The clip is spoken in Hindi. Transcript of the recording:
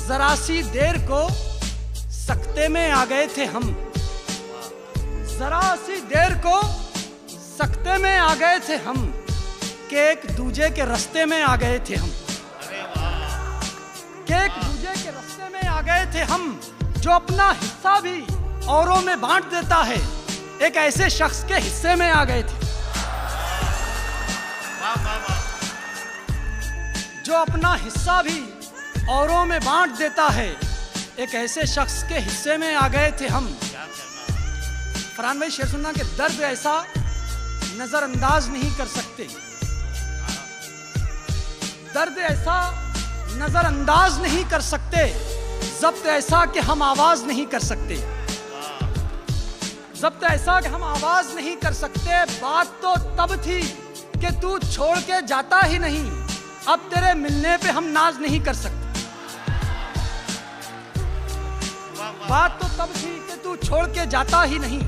जरा सी देर को सकते में आ गए थे हम, जरा सी देर को सकते में आ गए थे हम, कि एक दूजे के रास्ते में आ गए थे हम, कि एक दूजे के रास्ते में आ गए थे हम, जो अपना हिस्सा भी औरों में बांट देता है, एक ऐसे शख्स के हिस्से में आ गए थे। जो अपना हिस्सा भी औरों में बांट देता है, एक ऐसे शख्स के हिस्से में आ गए थे हम। फरहान भाई शेर सुनना के दर्द ऐसा नजरअंदाज नहीं कर सकते, दर्द ऐसा नजरअंदाज नहीं कर सकते, जब्त ऐसा कि हम आवाज नहीं कर सकते, जब्त ऐसा कि हम आवाज नहीं कर सकते। बात तो तब थी कि तू छोड़ के जाता ही नहीं, अब तेरे मिलने पे हम नाज नहीं कर सकते। बात तो तब थी कि तू छोड़ के जाता ही नहीं,